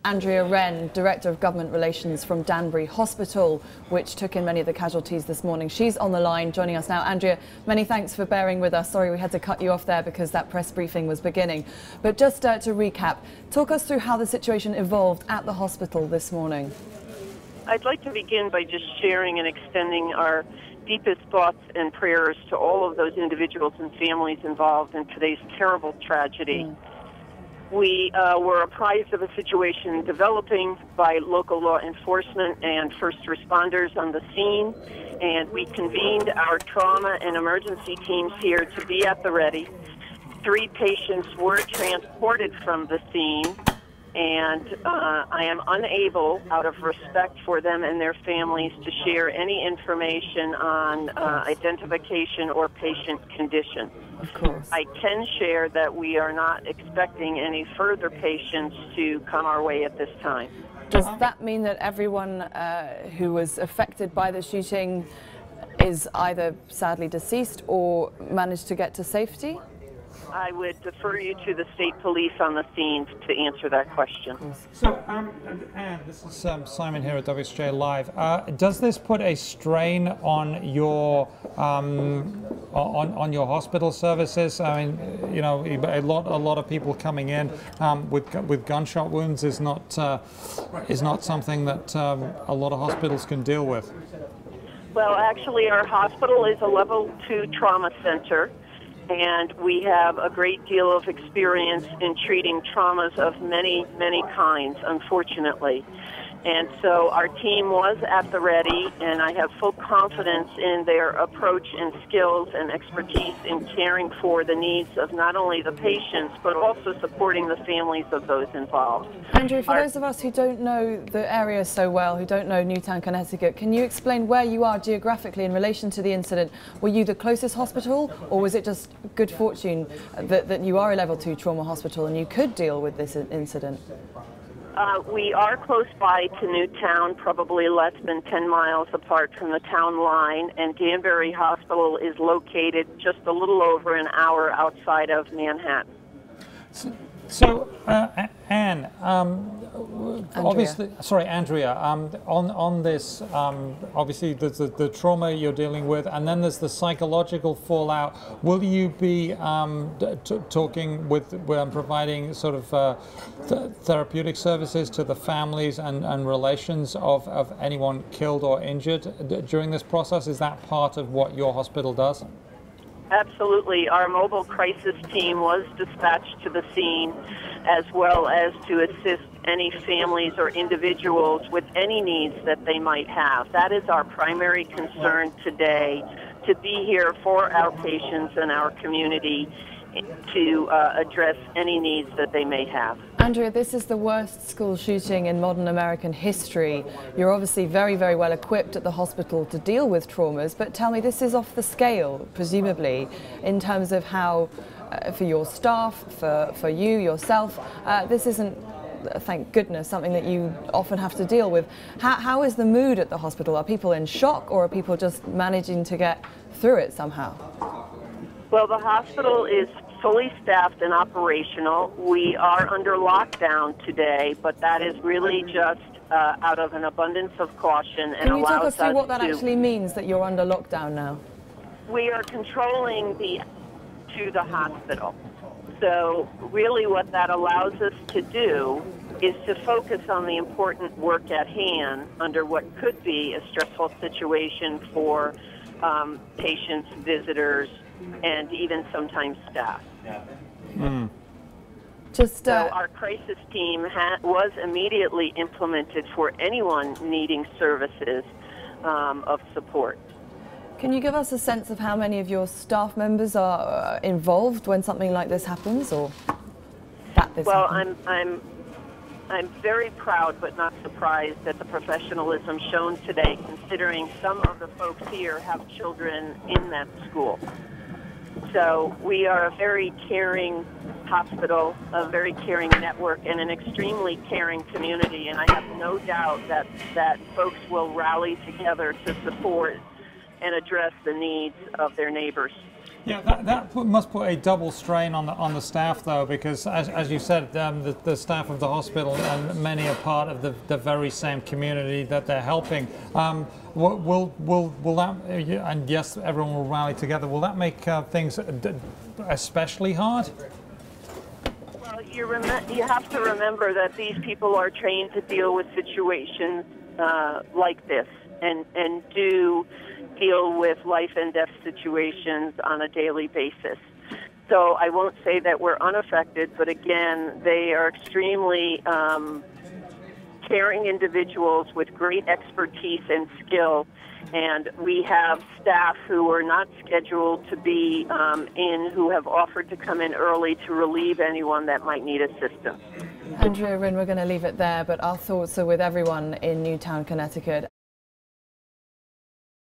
Andrea Rynn, Director of Government Relations from Danbury Hospital, which took in many of the casualties this morning. She's on the line joining us now. Andrea, many thanks for bearing with us. Sorry we had to cut you off there because that press briefing was beginning. But just to recap, talk us through how the situation evolved at the hospital this morning. I'd like to begin by just sharing and extending our deepest thoughts and prayers to all of those individuals and families involved in today's terrible tragedy. We were apprised of a situation developing by local law enforcement and first responders on the scene, and we convened our trauma and emergency teams here to be at the ready. 3 patients were transported from the scene, and I am unable, out of respect for them and their families, to share any information on identification or patient condition. Of course. I can share that we are not expecting any further patients to come our way at this time. Does that mean that everyone who was affected by the shooting is either sadly deceased or managed to get to safety? I would defer you to the state police on the scene to answer that question. So, Anne, this is Simon here at WSJ Live. Does this put a strain on your on your hospital services? I mean, you know, a lot of people coming in with gunshot wounds is not something that a lot of hospitals can deal with. Well, actually, our hospital is a level 2 trauma center, and we have a great deal of experience in treating traumas of many, many kinds, unfortunately. And so our team was at the ready, and I have full confidence in their approach and skills and expertise in caring for the needs of not only the patients, but also supporting the families of those involved. Andrew, for those of us who don't know the area so well, who don't know Newtown, Connecticut, can you explain where you are geographically in relation to the incident? Were you the closest hospital, or was it just good fortune that you are a level 2 trauma hospital and you could deal with this incident? We are close by to Newtown, probably less than 10 miles apart from the town line, and Danbury Hospital is located just a little over an hour outside of Manhattan. So Anne, obviously, sorry, Andrea, on this, obviously there's the trauma you're dealing with, and then there's the psychological fallout. Will you be talking with, providing sort of therapeutic services to the families and relations of anyone killed or injured during this process? Is that part of what your hospital does? Absolutely. Our mobile crisis team was dispatched to the scene, as well as to assist any families or individuals with any needs that they might have. That is our primary concern today, to be here for our patients and our community to address any needs that they may have. Andrea, this is the worst school shooting in modern American history. You're obviously very, very well equipped at the hospital to deal with traumas, but tell me, this is off the scale, presumably, in terms of how, for your staff, for you, yourself, this isn't, thank goodness, something that you often have to deal with. How is the mood at the hospital? Are people in shock, or are people just managing to get through it somehow? Well, the hospital is fully staffed and operational. We are under lockdown today, but that is really just out of an abundance of caution. And can you talk us through what that actually means, that you're under lockdown now? We are controlling to the hospital. So really what that allows us to do is to focus on the important work at hand under what could be a stressful situation for patients, visitors, and even sometimes staff. So our crisis team was immediately implemented for anyone needing services of support. Can you give us a sense of how many of your staff members are involved when something like this happens, or that this happens? I'm very proud but not surprised at the professionalism shown today, considering some of the folks here have children in that school. So we are a very caring hospital, a very caring network, and an extremely caring community, and I have no doubt that folks will rally together to support and address the needs of their neighbors. Yeah, that must put a double strain on the staff, though, because as you said, the staff of the hospital and many are part of the very same community that they're helping. Will that, and yes, everyone will rally together. Will that make things especially hard? Well, you have to remember that these people are trained to deal with situations like this and do deal with life and death situations on a daily basis. So I won't say that we're unaffected, but again, they are extremely caring individuals with great expertise and skill. And we have staff who are not scheduled to be in, who have offered to come in early to relieve anyone that might need assistance. Andrea, Rynn, we're going to leave it there, but our thoughts are with everyone in Newtown, Connecticut.